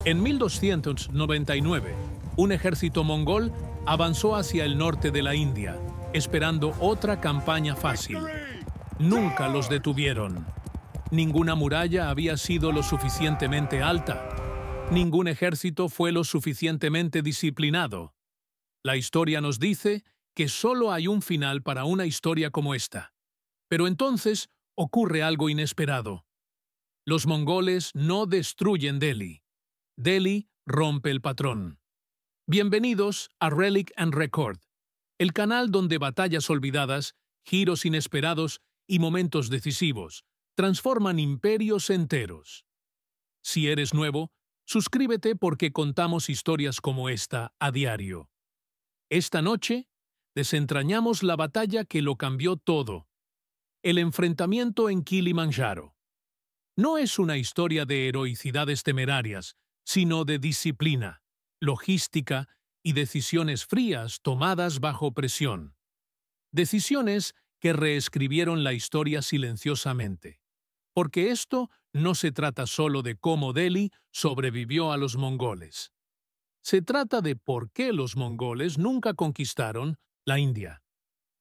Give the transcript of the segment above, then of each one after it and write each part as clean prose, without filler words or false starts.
En 1299, un ejército mongol avanzó hacia el norte de la India, esperando otra campaña fácil. Nunca los detuvieron. Ninguna muralla había sido lo suficientemente alta. Ningún ejército fue lo suficientemente disciplinado. La historia nos dice que solo hay un final para una historia como esta. Pero entonces ocurre algo inesperado. Los mongoles no destruyen Delhi. Delhi rompe el patrón. Bienvenidos a Relic and Record, el canal donde batallas olvidadas, giros inesperados y momentos decisivos transforman imperios enteros. Si eres nuevo, suscríbete porque contamos historias como esta a diario. Esta noche, desentrañamos la batalla que lo cambió todo. El enfrentamiento en Kilimanjaro. No es una historia de heroicidades temerarias, sino de disciplina, logística y decisiones frías tomadas bajo presión. Decisiones que reescribieron la historia silenciosamente. Porque esto no se trata solo de cómo Delhi sobrevivió a los mongoles. Se trata de por qué los mongoles nunca conquistaron la India.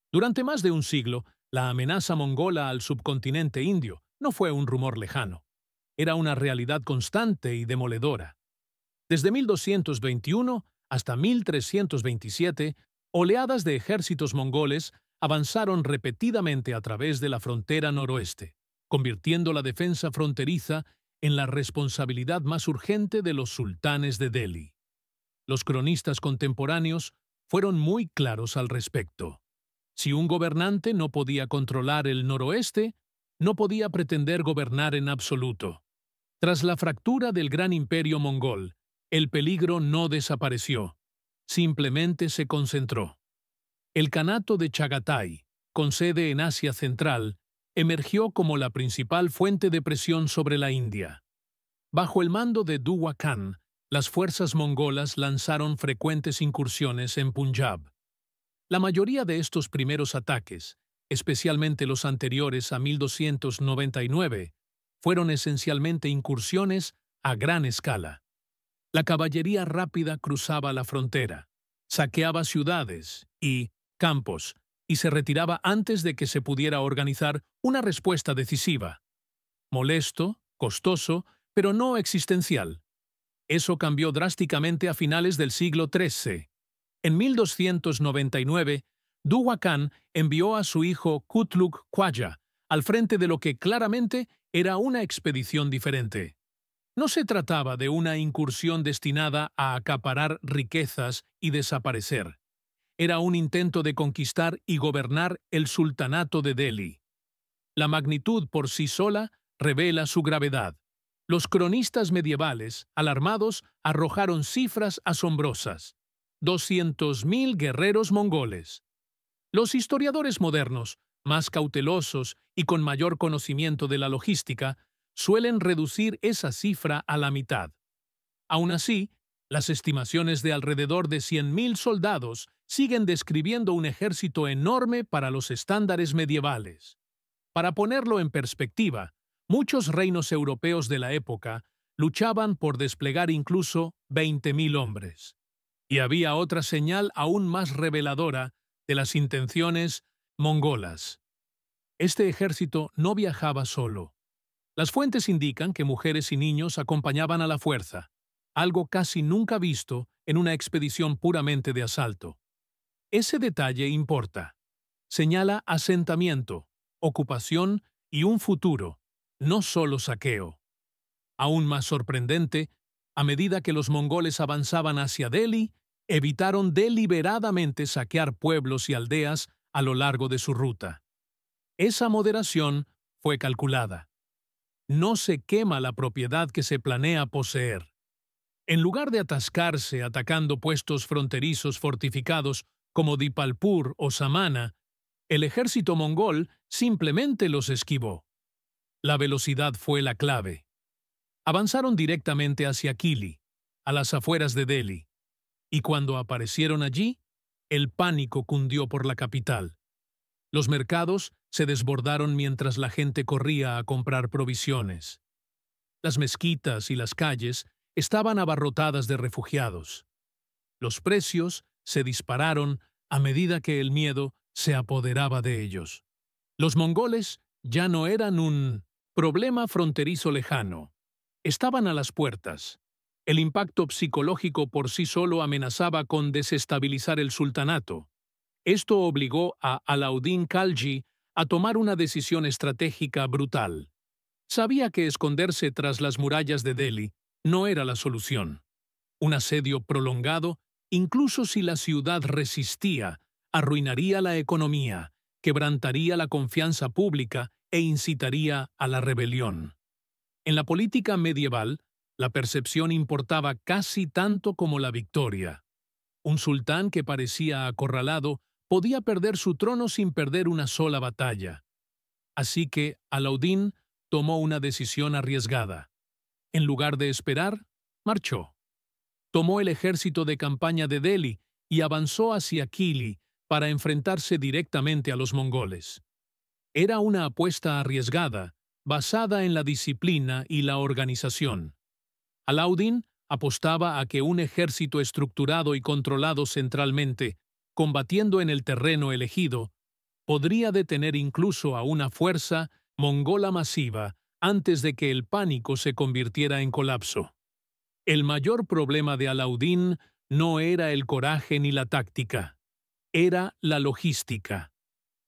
Durante más de un siglo, la amenaza mongola al subcontinente indio no fue un rumor lejano. Era una realidad constante y demoledora. Desde 1221 hasta 1327, oleadas de ejércitos mongoles avanzaron repetidamente a través de la frontera noroeste, convirtiendo la defensa fronteriza en la responsabilidad más urgente de los sultanes de Delhi. Los cronistas contemporáneos fueron muy claros al respecto. Si un gobernante no podía controlar el noroeste, no podía pretender gobernar en absoluto. Tras la fractura del gran imperio mongol, el peligro no desapareció, simplemente se concentró. El Kanato de Chagatai, con sede en Asia Central, emergió como la principal fuente de presión sobre la India. Bajo el mando de Dua Khan, las fuerzas mongolas lanzaron frecuentes incursiones en Punjab. La mayoría de estos primeros ataques, especialmente los anteriores a 1299, fueron esencialmente incursiones a gran escala. La caballería rápida cruzaba la frontera, saqueaba ciudades y campos, y se retiraba antes de que se pudiera organizar una respuesta decisiva. Molesto, costoso, pero no existencial. Eso cambió drásticamente a finales del siglo XIII. En 1299, Dua Khan envió a su hijo Kutluk Khwaja al frente de lo que claramente era una expedición diferente. No se trataba de una incursión destinada a acaparar riquezas y desaparecer. Era un intento de conquistar y gobernar el sultanato de Delhi. La magnitud por sí sola revela su gravedad. Los cronistas medievales, alarmados, arrojaron cifras asombrosas. 200.000 guerreros mongoles. Los historiadores modernos, más cautelosos y con mayor conocimiento de la logística, suelen reducir esa cifra a la mitad. Aún así, las estimaciones de alrededor de 100.000 soldados siguen describiendo un ejército enorme para los estándares medievales. Para ponerlo en perspectiva, muchos reinos europeos de la época luchaban por desplegar incluso 20.000 hombres. Y había otra señal aún más reveladora de las intenciones mongolas. Este ejército no viajaba solo. Las fuentes indican que mujeres y niños acompañaban a la fuerza, algo casi nunca visto en una expedición puramente de asalto. Ese detalle importa. Señala asentamiento, ocupación y un futuro, no solo saqueo. Aún más sorprendente, a medida que los mongoles avanzaban hacia Delhi, evitaron deliberadamente saquear pueblos y aldeas a lo largo de su ruta. Esa moderación fue calculada. No se quema la propiedad que se planea poseer. En lugar de atascarse atacando puestos fronterizos fortificados como Dipalpur o Samana, el ejército mongol simplemente los esquivó. La velocidad fue la clave. Avanzaron directamente hacia Kili, a las afueras de Delhi, y cuando aparecieron allí, el pánico cundió por la capital. Los mercados se desbordaron mientras la gente corría a comprar provisiones. Las mezquitas y las calles estaban abarrotadas de refugiados. Los precios se dispararon a medida que el miedo se apoderaba de ellos. Los mongoles ya no eran un problema fronterizo lejano. Estaban a las puertas. El impacto psicológico por sí solo amenazaba con desestabilizar el sultanato. Esto obligó a Alauddin Khalji a tomar una decisión estratégica brutal. Sabía que esconderse tras las murallas de Delhi no era la solución. Un asedio prolongado, incluso si la ciudad resistía, arruinaría la economía, quebrantaría la confianza pública e incitaría a la rebelión. En la política medieval, la percepción importaba casi tanto como la victoria. Un sultán que parecía acorralado podía perder su trono sin perder una sola batalla. Así que Alauddin tomó una decisión arriesgada. En lugar de esperar, marchó. Tomó el ejército de campaña de Delhi y avanzó hacia Kili para enfrentarse directamente a los mongoles. Era una apuesta arriesgada, basada en la disciplina y la organización. Alauddin apostaba a que un ejército estructurado y controlado centralmente, combatiendo en el terreno elegido, podría detener incluso a una fuerza mongola masiva antes de que el pánico se convirtiera en colapso. El mayor problema de Alauddin no era el coraje ni la táctica, era la logística.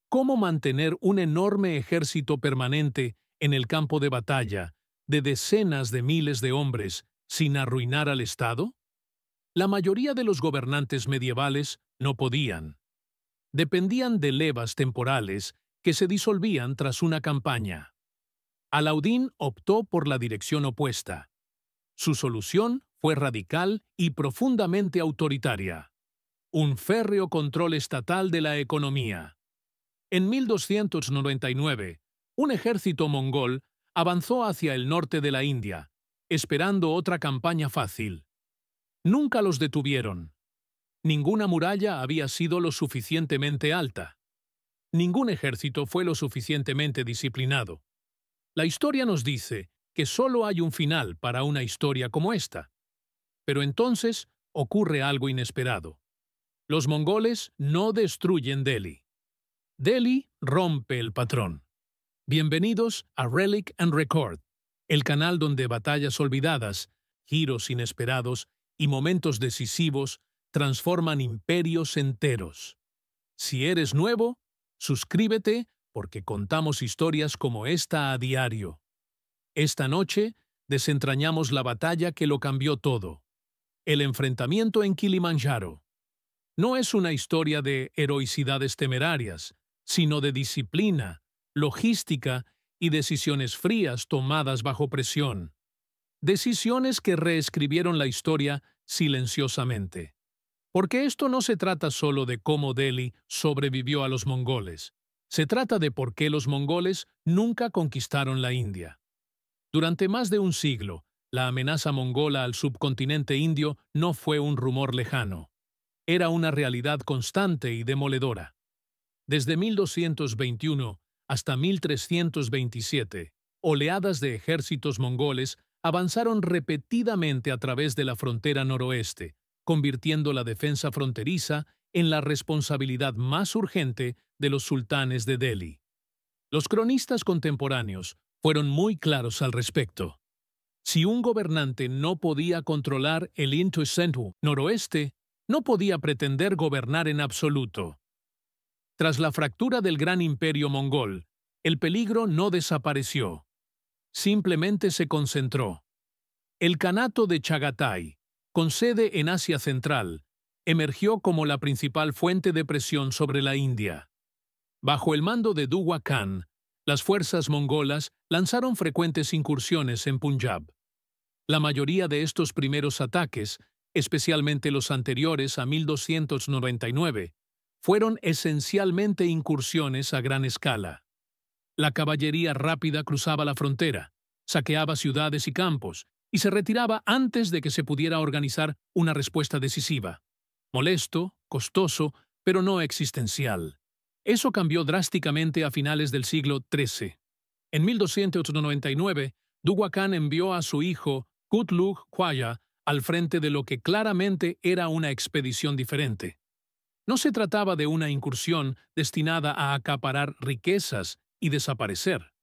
¿Cómo mantener un enorme ejército permanente en el campo de batalla, de decenas de miles de hombres, sin arruinar al Estado? La mayoría de los gobernantes medievales no podían. Dependían de levas temporales que se disolvían tras una campaña. Alauddin optó por la dirección opuesta. Su solución fue radical y profundamente autoritaria. Un férreo control estatal de la economía. En 1299, un ejército mongol avanzó hacia el norte de la India, esperando otra campaña fácil. Nunca los detuvieron. Ninguna muralla había sido lo suficientemente alta. Ningún ejército fue lo suficientemente disciplinado. La historia nos dice que solo hay un final para una historia como esta. Pero entonces ocurre algo inesperado. Los mongoles no destruyen Delhi. Delhi rompe el patrón. Bienvenidos a Relic and Record, el canal donde batallas olvidadas, giros inesperados y momentos decisivos transforman imperios enteros. Si eres nuevo, suscríbete porque contamos historias como esta a diario. Esta noche desentrañamos la batalla que lo cambió todo. El enfrentamiento en Kilimanjaro. No es una historia de heroicidades temerarias, sino de disciplina, logística y decisiones frías tomadas bajo presión. Decisiones que reescribieron la historia silenciosamente. Porque esto no se trata solo de cómo Delhi sobrevivió a los mongoles. Se trata de por qué los mongoles nunca conquistaron la India. Durante más de un siglo, la amenaza mongola al subcontinente indio no fue un rumor lejano. Era una realidad constante y demoledora. Desde 1221 hasta 1327, oleadas de ejércitos mongoles avanzaron repetidamente a través de la frontera noroeste, convirtiendo la defensa fronteriza en la responsabilidad más urgente de los sultanes de Delhi. Los cronistas contemporáneos fueron muy claros al respecto. Si un gobernante no podía controlar el Indo-Sindhu noroeste, no podía pretender gobernar en absoluto. Tras la fractura del gran imperio mongol, el peligro no desapareció. Simplemente se concentró. El Kanato de Chagatai, con sede en Asia Central, emergió como la principal fuente de presión sobre la India. Bajo el mando de Duwa Khan, las fuerzas mongolas lanzaron frecuentes incursiones en Punjab. La mayoría de estos primeros ataques, especialmente los anteriores a 1299, fueron esencialmente incursiones a gran escala. La caballería rápida cruzaba la frontera, saqueaba ciudades y campos, y se retiraba antes de que se pudiera organizar una respuesta decisiva. Molesto, costoso, pero no existencial. Eso cambió drásticamente a finales del siglo XIII. En 1299, Duwa Khan envió a su hijo Kutlug Khwaja al frente de lo que claramente era una expedición diferente. No se trataba de una incursión destinada a acaparar riquezas y desaparecer.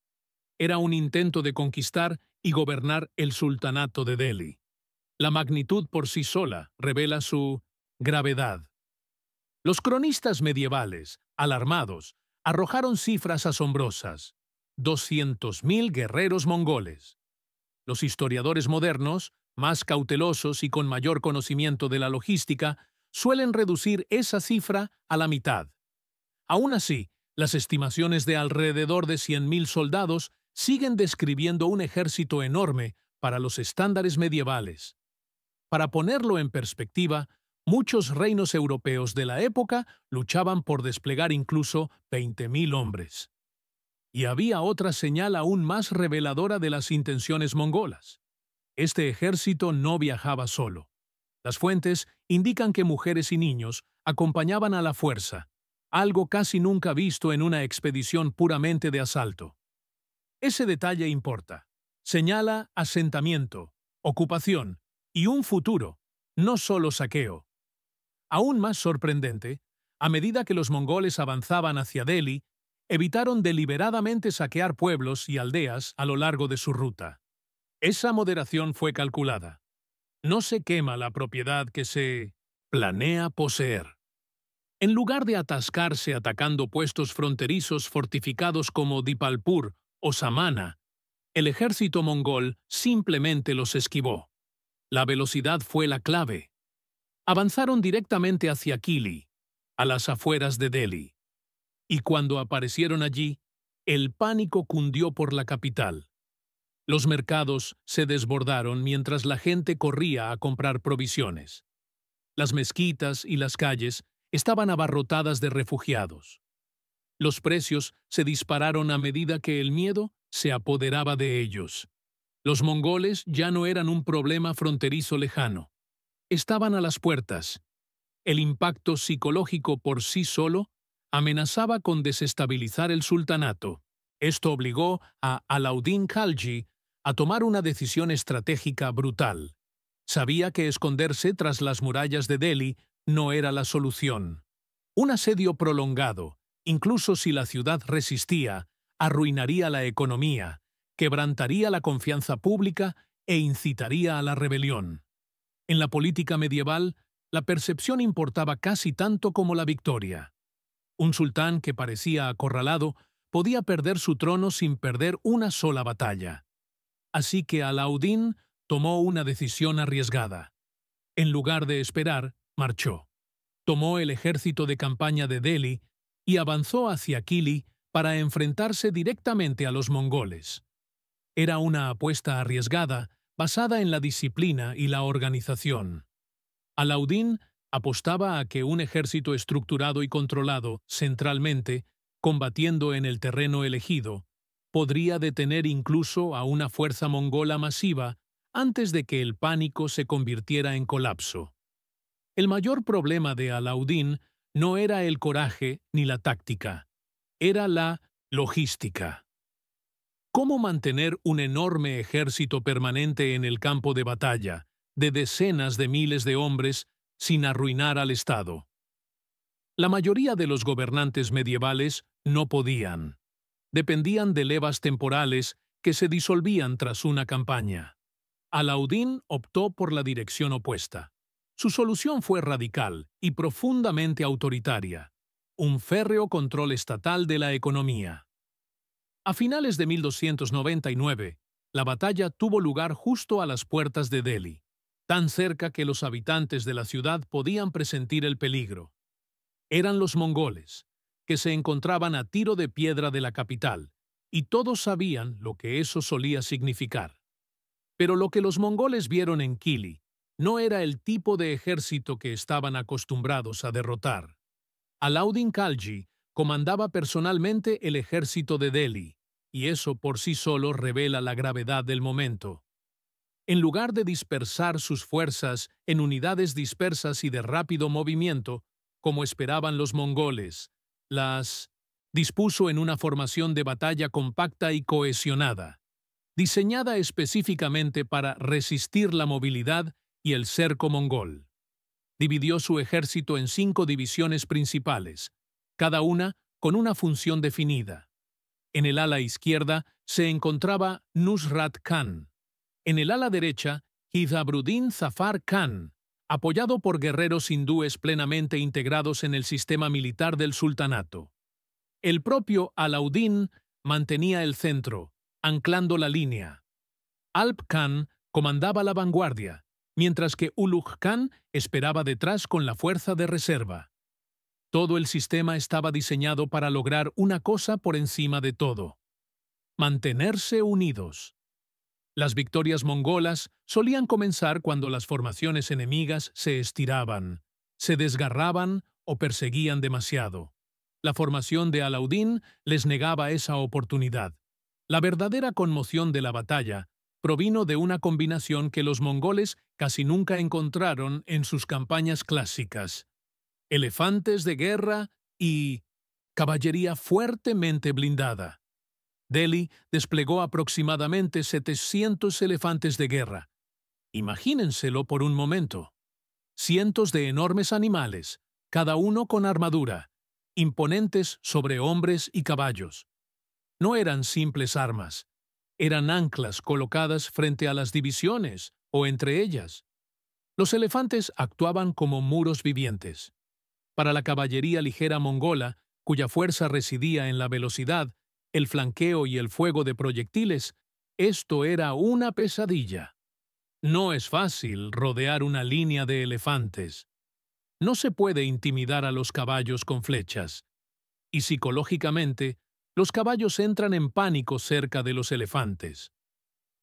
Era un intento de conquistar y gobernar el sultanato de Delhi. La magnitud por sí sola revela su gravedad. Los cronistas medievales, alarmados, arrojaron cifras asombrosas: 200.000 guerreros mongoles. Los historiadores modernos, más cautelosos y con mayor conocimiento de la logística, suelen reducir esa cifra a la mitad. Aún así, las estimaciones de alrededor de 100.000 soldados siguen describiendo un ejército enorme para los estándares medievales. Para ponerlo en perspectiva, muchos reinos europeos de la época luchaban por desplegar incluso 20.000 hombres. Y había otra señal aún más reveladora de las intenciones mongolas. Este ejército no viajaba solo. Las fuentes indican que mujeres y niños acompañaban a la fuerza, algo casi nunca visto en una expedición puramente de asalto. Ese detalle importa. Señala asentamiento, ocupación y un futuro, no solo saqueo. Aún más sorprendente, a medida que los mongoles avanzaban hacia Delhi, evitaron deliberadamente saquear pueblos y aldeas a lo largo de su ruta. Esa moderación fue calculada. No se quema la propiedad que se planea poseer. En lugar de atascarse atacando puestos fronterizos fortificados como Dipalpur o Samana, el ejército mongol simplemente los esquivó. La velocidad fue la clave. Avanzaron directamente hacia Kili, a las afueras de Delhi. Y cuando aparecieron allí, el pánico cundió por la capital. Los mercados se desbordaron mientras la gente corría a comprar provisiones. Las mezquitas y las calles estaban abarrotadas de refugiados. Los precios se dispararon a medida que el miedo se apoderaba de ellos. Los mongoles ya no eran un problema fronterizo lejano. Estaban a las puertas. El impacto psicológico por sí solo amenazaba con desestabilizar el sultanato. Esto obligó a Alauddin Khalji a tomar una decisión estratégica brutal. Sabía que esconderse tras las murallas de Delhi no era la solución. Un asedio prolongado, incluso si la ciudad resistía, arruinaría la economía, quebrantaría la confianza pública e incitaría a la rebelión. En la política medieval, la percepción importaba casi tanto como la victoria. Un sultán que parecía acorralado podía perder su trono sin perder una sola batalla. Así que Alauddin tomó una decisión arriesgada. En lugar de esperar, marchó. Tomó el ejército de campaña de Delhi y avanzó hacia Kili para enfrentarse directamente a los mongoles. Era una apuesta arriesgada, basada en la disciplina y la organización. Alauddin apostaba a que un ejército estructurado y controlado centralmente, combatiendo en el terreno elegido, podría detener incluso a una fuerza mongola masiva antes de que el pánico se convirtiera en colapso. El mayor problema de Alauddin no era el coraje ni la táctica, era la logística. ¿Cómo mantener un enorme ejército permanente en el campo de batalla, de decenas de miles de hombres, sin arruinar al Estado? La mayoría de los gobernantes medievales no podían. Dependían de levas temporales que se disolvían tras una campaña. Alauddin optó por la dirección opuesta. Su solución fue radical y profundamente autoritaria: un férreo control estatal de la economía. A finales de 1299, la batalla tuvo lugar justo a las puertas de Delhi, tan cerca que los habitantes de la ciudad podían presentir el peligro. Eran los mongoles, que se encontraban a tiro de piedra de la capital, y todos sabían lo que eso solía significar. Pero lo que los mongoles vieron en Kili no era el tipo de ejército que estaban acostumbrados a derrotar. Alauddin Khalji comandaba personalmente el ejército de Delhi, y eso por sí solo revela la gravedad del momento. En lugar de dispersar sus fuerzas en unidades dispersas y de rápido movimiento, como esperaban los mongoles, las dispuso en una formación de batalla compacta y cohesionada. diseñada específicamente para resistir la movilidad y el cerco mongol. Dividió su ejército en 5 divisiones principales, cada una con una función definida. En el ala izquierda se encontraba Nusrat Khan. En el ala derecha, Hidabruddin Zafar Khan, apoyado por guerreros hindúes plenamente integrados en el sistema militar del sultanato. El propio Alauddin mantenía el centro, anclando la línea. Alp Khan comandaba la vanguardia, mientras que Ulugh Khan esperaba detrás con la fuerza de reserva. Todo el sistema estaba diseñado para lograr una cosa por encima de todo: mantenerse unidos. Las victorias mongolas solían comenzar cuando las formaciones enemigas se estiraban, se desgarraban o perseguían demasiado. La formación de Alauddin les negaba esa oportunidad. La verdadera conmoción de la batalla provino de una combinación que los mongoles casi nunca encontraron en sus campañas clásicas: elefantes de guerra y caballería fuertemente blindada. Delhi desplegó aproximadamente 700 elefantes de guerra. Imagínenselo por un momento. Cientos de enormes animales, cada uno con armadura, imponentes sobre hombres y caballos. No eran simples armas, eran anclas colocadas frente a las divisiones o entre ellas. Los elefantes actuaban como muros vivientes. Para la caballería ligera mongola, cuya fuerza residía en la velocidad, el flanqueo y el fuego de proyectiles, esto era una pesadilla. No es fácil rodear una línea de elefantes. No se puede intimidar a los caballos con flechas. Y psicológicamente, los caballos entran en pánico cerca de los elefantes.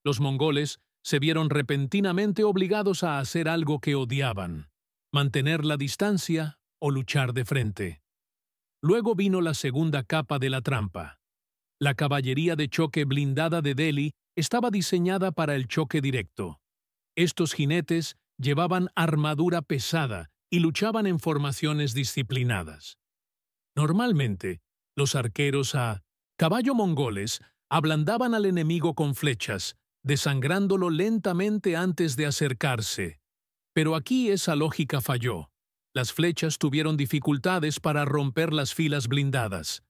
Los mongoles se vieron repentinamente obligados a hacer algo que odiaban: mantener la distancia o luchar de frente. Luego vino la segunda capa de la trampa. La caballería de choque blindada de Delhi estaba diseñada para el choque directo. Estos jinetes llevaban armadura pesada y luchaban en formaciones disciplinadas. Normalmente, los arqueros a caballo mongoles ablandaban al enemigo con flechas, desangrándolo lentamente antes de acercarse. Pero aquí esa lógica falló. Las flechas tuvieron dificultades para romper las filas blindadas.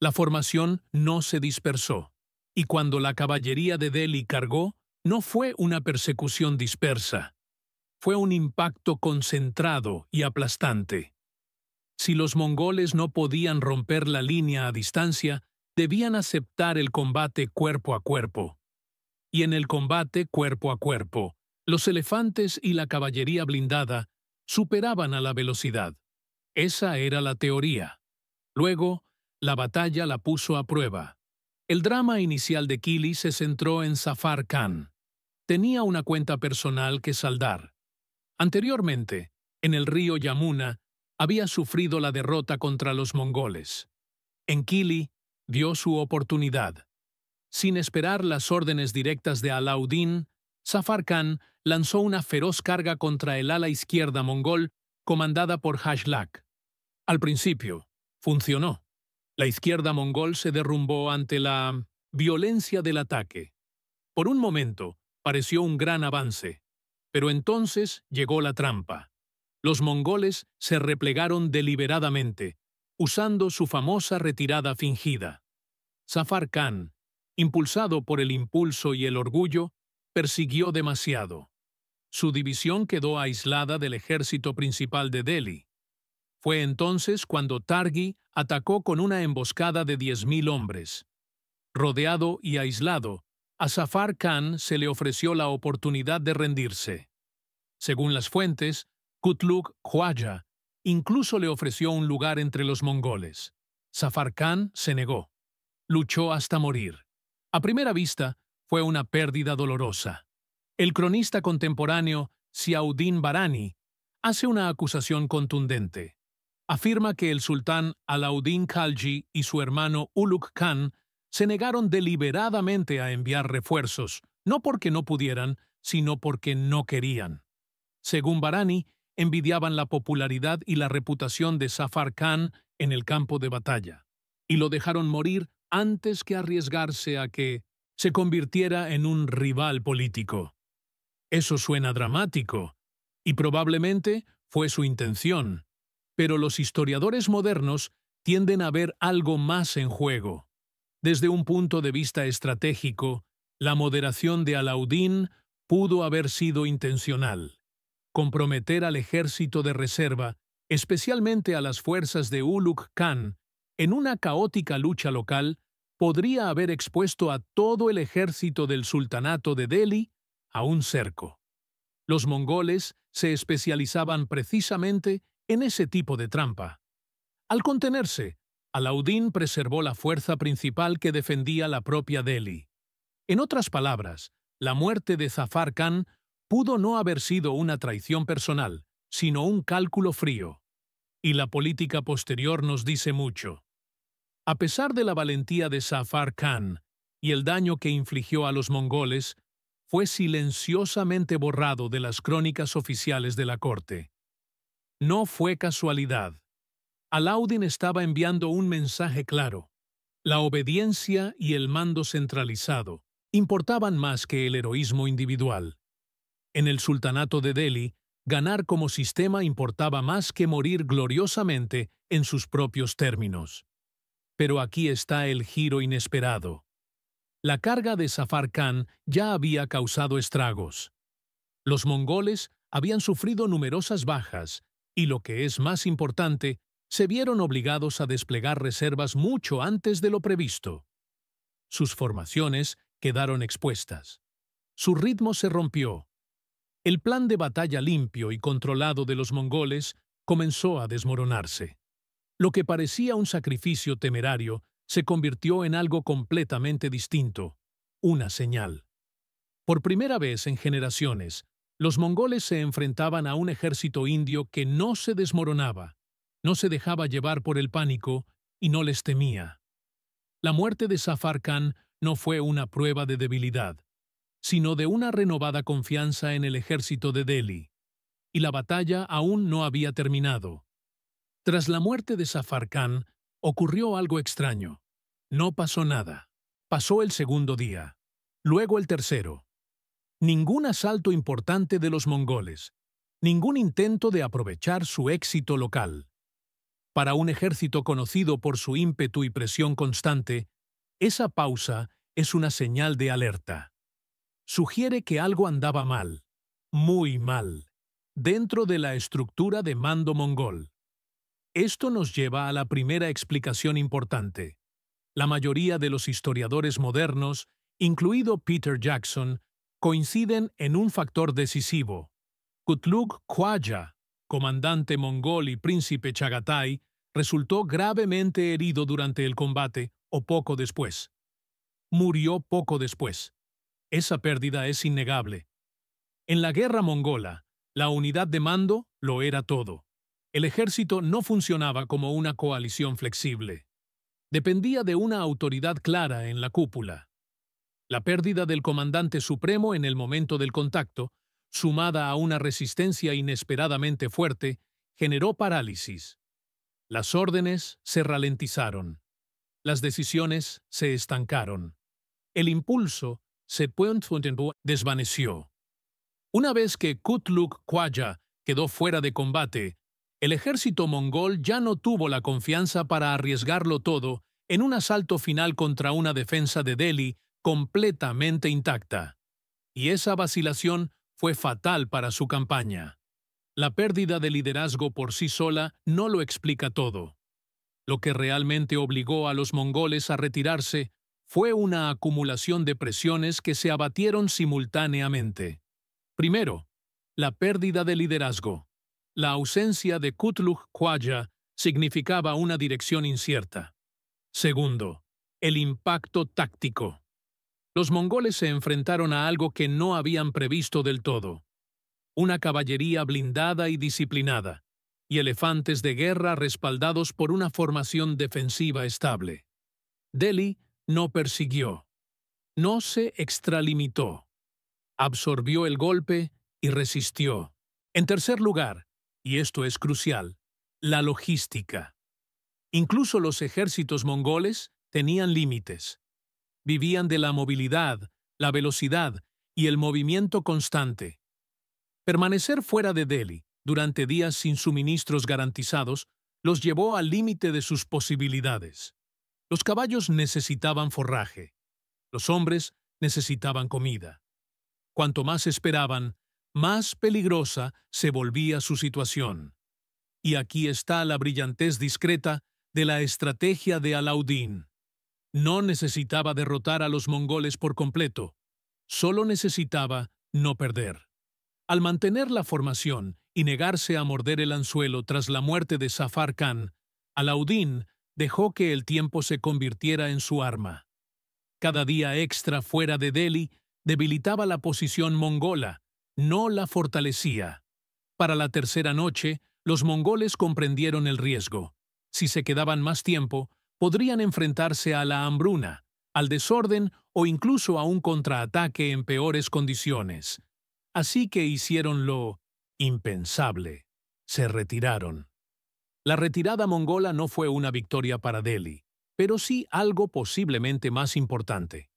La formación no se dispersó, y cuando la caballería de Delhi cargó, no fue una persecución dispersa. Fue un impacto concentrado y aplastante. Si los mongoles no podían romper la línea a distancia, debían aceptar el combate cuerpo a cuerpo. Y en el combate cuerpo a cuerpo, los elefantes y la caballería blindada superaban a la velocidad. Esa era la teoría. Luego, la batalla la puso a prueba. El drama inicial de Kili se centró en Zafar Khan. Tenía una cuenta personal que saldar. Anteriormente, en el río Yamuna, había sufrido la derrota contra los mongoles. En Kili, vio su oportunidad. Sin esperar las órdenes directas de Alauddin, Zafar Khan lanzó una feroz carga contra el ala izquierda mongol, comandada por Hashlak. Al principio, funcionó. La izquierda mongol se derrumbó ante la violencia del ataque. Por un momento, pareció un gran avance, pero entonces llegó la trampa. Los mongoles se replegaron deliberadamente, usando su famosa retirada fingida. Zafar Khan, impulsado por el impulso y el orgullo, persiguió demasiado. Su división quedó aislada del ejército principal de Delhi. Fue entonces cuando Targi atacó con una emboscada de 10.000 hombres. Rodeado y aislado, a Zafar Khan se le ofreció la oportunidad de rendirse. Según las fuentes, Kutluk Khwaja incluso le ofreció un lugar entre los mongoles. Zafar Khan se negó. Luchó hasta morir. A primera vista, fue una pérdida dolorosa. El cronista contemporáneo Ziauddin Barani hace una acusación contundente. Afirma que el sultán Alauddin Khalji y su hermano Ulugh Khan se negaron deliberadamente a enviar refuerzos, no porque no pudieran, sino porque no querían. Según Barani, envidiaban la popularidad y la reputación de Zafar Khan en el campo de batalla, y lo dejaron morir antes que arriesgarse a que se convirtiera en un rival político. Eso suena dramático, y probablemente fue su intención, pero los historiadores modernos tienden a ver algo más en juego. Desde un punto de vista estratégico, la moderación de Alauddin pudo haber sido intencional. Comprometer al ejército de reserva, especialmente a las fuerzas de Ulugh Khan, en una caótica lucha local, podría haber expuesto a todo el ejército del sultanato de Delhi a un cerco. Los mongoles se especializaban precisamente en ese tipo de trampa. Al contenerse, Alauddin preservó la fuerza principal que defendía la propia Delhi. En otras palabras, la muerte de Zafar Khan pudo no haber sido una traición personal, sino un cálculo frío. Y la política posterior nos dice mucho. A pesar de la valentía de Zafar Khan y el daño que infligió a los mongoles, fue silenciosamente borrado de las crónicas oficiales de la corte. No fue casualidad. Alauddin estaba enviando un mensaje claro. La obediencia y el mando centralizado importaban más que el heroísmo individual. En el sultanato de Delhi, ganar como sistema importaba más que morir gloriosamente en sus propios términos. Pero aquí está el giro inesperado. La carga de Zafar Khan ya había causado estragos. Los mongoles habían sufrido numerosas bajas y, lo que es más importante, se vieron obligados a desplegar reservas mucho antes de lo previsto. Sus formaciones quedaron expuestas. Su ritmo se rompió. El plan de batalla limpio y controlado de los mongoles comenzó a desmoronarse. Lo que parecía un sacrificio temerario se convirtió en algo completamente distinto, una señal. Por primera vez en generaciones, los mongoles se enfrentaban a un ejército indio que no se desmoronaba, no se dejaba llevar por el pánico y no les temía. La muerte de Zafar Khan no fue una prueba de debilidad, sino de una renovada confianza en el ejército de Delhi. Y la batalla aún no había terminado. Tras la muerte de Zafar Khan, ocurrió algo extraño. No pasó nada. Pasó el segundo día. Luego el tercero. Ningún asalto importante de los mongoles. Ningún intento de aprovechar su éxito local. Para un ejército conocido por su ímpetu y presión constante, esa pausa es una señal de alerta. Sugiere que algo andaba mal, muy mal, dentro de la estructura de mando mongol. Esto nos lleva a la primera explicación importante. La mayoría de los historiadores modernos, incluido Peter Jackson, coinciden en un factor decisivo. Kutlug Khwaja, comandante mongol y príncipe Chagatai, resultó gravemente herido durante el combate o poco después. Murió poco después. Esa pérdida es innegable. En la guerra mongola, la unidad de mando lo era todo. El ejército no funcionaba como una coalición flexible. Dependía de una autoridad clara en la cúpula. La pérdida del comandante supremo en el momento del contacto, sumada a una resistencia inesperadamente fuerte, generó parálisis. Las órdenes se ralentizaron. Las decisiones se estancaron. El impulso se desvaneció. Una vez que Kutlug Khwaja quedó fuera de combate, el ejército mongol ya no tuvo la confianza para arriesgarlo todo en un asalto final contra una defensa de Delhi completamente intacta. Y esa vacilación fue fatal para su campaña. La pérdida de liderazgo por sí sola no lo explica todo. Lo que realmente obligó a los mongoles a retirarse fue una acumulación de presiones que se abatieron simultáneamente. Primero, la pérdida de liderazgo. La ausencia de Kutlug Khwaja significaba una dirección incierta. Segundo, el impacto táctico. Los mongoles se enfrentaron a algo que no habían previsto del todo. Una caballería blindada y disciplinada, y elefantes de guerra respaldados por una formación defensiva estable. Delhi no persiguió. No se extralimitó. Absorbió el golpe y resistió. En tercer lugar, y esto es crucial, la logística. Incluso los ejércitos mongoles tenían límites. Vivían de la movilidad, la velocidad y el movimiento constante. Permanecer fuera de Delhi durante días sin suministros garantizados los llevó al límite de sus posibilidades. Los caballos necesitaban forraje. Los hombres necesitaban comida. Cuanto más esperaban, más peligrosa se volvía su situación. Y aquí está la brillantez discreta de la estrategia de Alauddin. No necesitaba derrotar a los mongoles por completo, solo necesitaba no perder. Al mantener la formación y negarse a morder el anzuelo tras la muerte de Zafar Khan, Alauddin dejó que el tiempo se convirtiera en su arma. Cada día extra fuera de Delhi debilitaba la posición mongola, no la fortalecía. Para la tercera noche, los mongoles comprendieron el riesgo. Si se quedaban más tiempo, podrían enfrentarse a la hambruna, al desorden o incluso a un contraataque en peores condiciones. Así que hicieron lo impensable. Se retiraron. La retirada mongola no fue una victoria para Delhi, pero sí algo posiblemente más importante.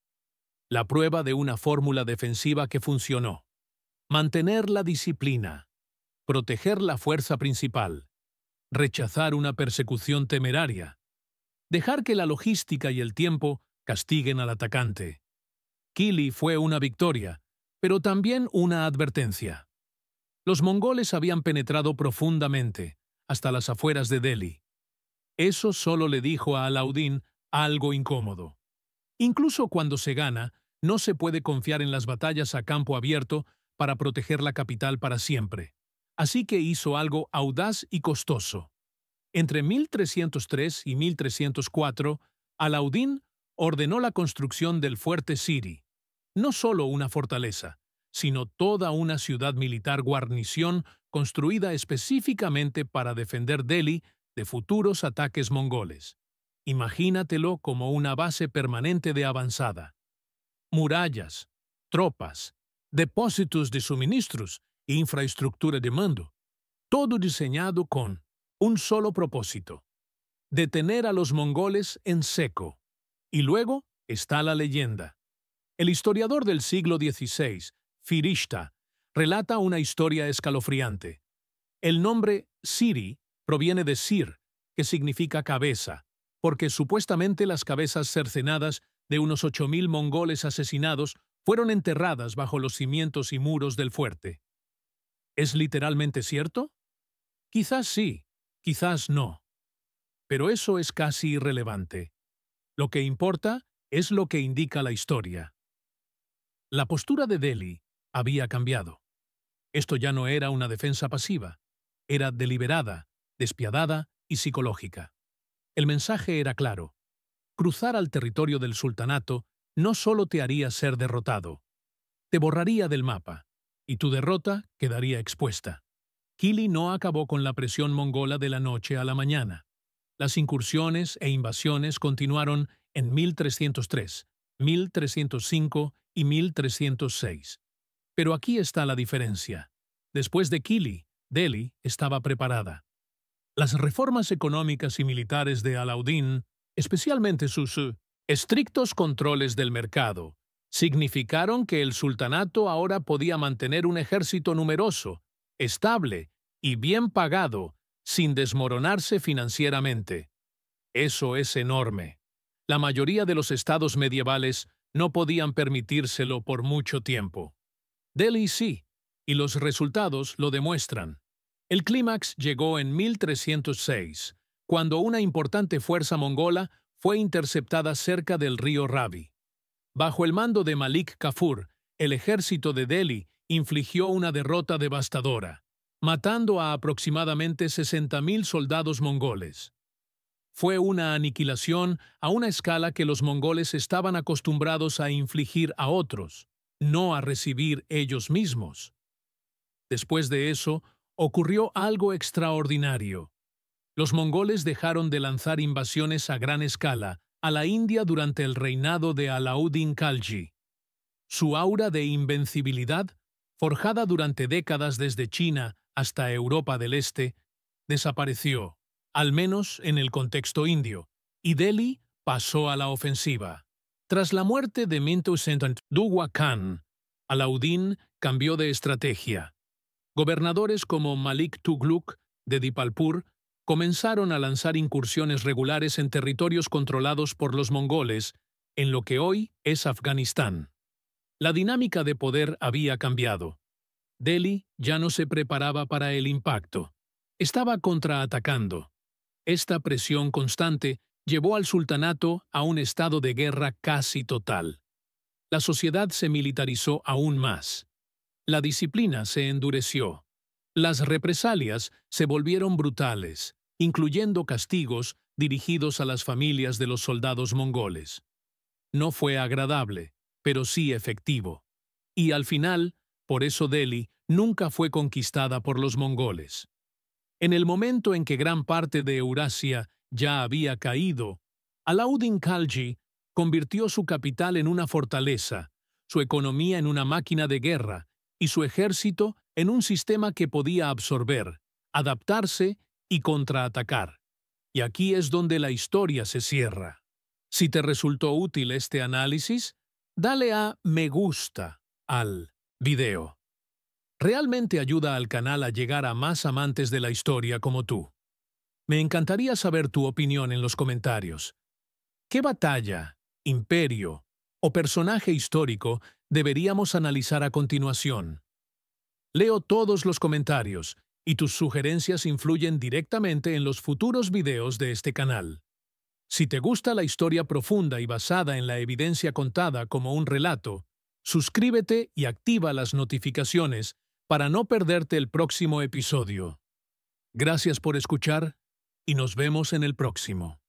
La prueba de una fórmula defensiva que funcionó. Mantener la disciplina. Proteger la fuerza principal. Rechazar una persecución temeraria. Dejar que la logística y el tiempo castiguen al atacante. Kili fue una victoria, pero también una advertencia. Los mongoles habían penetrado profundamente, hasta las afueras de Delhi. Eso solo le dijo a Alauddin algo incómodo. Incluso cuando se gana, no se puede confiar en las batallas a campo abierto para proteger la capital para siempre. Así que hizo algo audaz y costoso. Entre 1303 y 1304, Alauddin ordenó la construcción del fuerte Siri, no solo una fortaleza, sino toda una ciudad militar guarnición construida específicamente para defender Delhi de futuros ataques mongoles. Imagínatelo como una base permanente de avanzada. Murallas, tropas, depósitos de suministros e infraestructura de mando, todo diseñado con un solo propósito: detener a los mongoles en seco. Y luego está la leyenda. El historiador del siglo XVI, Firishta, relata una historia escalofriante. El nombre Siri proviene de Sir, que significa cabeza, porque supuestamente las cabezas cercenadas de unos 8.000 mongoles asesinados fueron enterradas bajo los cimientos y muros del fuerte. ¿Es literalmente cierto? Quizás sí, quizás no. Pero eso es casi irrelevante. Lo que importa es lo que indica la historia. La postura de Delhi había cambiado. Esto ya no era una defensa pasiva, era deliberada, despiadada y psicológica. El mensaje era claro. Cruzar al territorio del sultanato no solo te haría ser derrotado, te borraría del mapa, y tu derrota quedaría expuesta. Kili no acabó con la presión mongola de la noche a la mañana. Las incursiones e invasiones continuaron en 1303, 1305 y 1306. Pero aquí está la diferencia. Después de Kili, Delhi estaba preparada. Las reformas económicas y militares de Alauddin, especialmente sus estrictos controles del mercado, significaron que el sultanato ahora podía mantener un ejército numeroso, estable y bien pagado, sin desmoronarse financieramente. Eso es enorme. La mayoría de los estados medievales no podían permitírselo por mucho tiempo. Delhi sí, y los resultados lo demuestran. El clímax llegó en 1306, cuando una importante fuerza mongola fue interceptada cerca del río Ravi. Bajo el mando de Malik Kafur, el ejército de Delhi infligió una derrota devastadora, matando a aproximadamente 60.000 soldados mongoles. Fue una aniquilación a una escala que los mongoles estaban acostumbrados a infligir a otros, no a recibir ellos mismos. Después de eso, ocurrió algo extraordinario. Los mongoles dejaron de lanzar invasiones a gran escala a la India durante el reinado de Alauddin Khalji. Su aura de invencibilidad, forjada durante décadas desde China hasta Europa del Este, desapareció, al menos en el contexto indio, y Delhi pasó a la ofensiva. Tras la muerte de Mintu Sentant Dugua Khan, Alauddin cambió de estrategia. Gobernadores como Malik Tughlaq de Dipalpur comenzaron a lanzar incursiones regulares en territorios controlados por los mongoles, en lo que hoy es Afganistán. La dinámica de poder había cambiado. Delhi ya no se preparaba para el impacto. Estaba contraatacando. Esta presión constante llevó al sultanato a un estado de guerra casi total. La sociedad se militarizó aún más. La disciplina se endureció. Las represalias se volvieron brutales, incluyendo castigos dirigidos a las familias de los soldados mongoles. No fue agradable, pero sí efectivo. Y al final, por eso Delhi nunca fue conquistada por los mongoles. En el momento en que gran parte de Eurasia ya había caído, Alauddin Khalji convirtió su capital en una fortaleza, su economía en una máquina de guerra y su ejército en un sistema que podía absorber, adaptarse y contraatacar. Y aquí es donde la historia se cierra. Si te resultó útil este análisis, dale a me gusta al video. Realmente ayuda al canal a llegar a más amantes de la historia como tú. Me encantaría saber tu opinión en los comentarios. ¿Qué batalla, imperio o personaje histórico deberíamos analizar a continuación? Leo todos los comentarios y tus sugerencias influyen directamente en los futuros videos de este canal. Si te gusta la historia profunda y basada en la evidencia contada como un relato, suscríbete y activa las notificaciones para no perderte el próximo episodio. Gracias por escuchar y nos vemos en el próximo.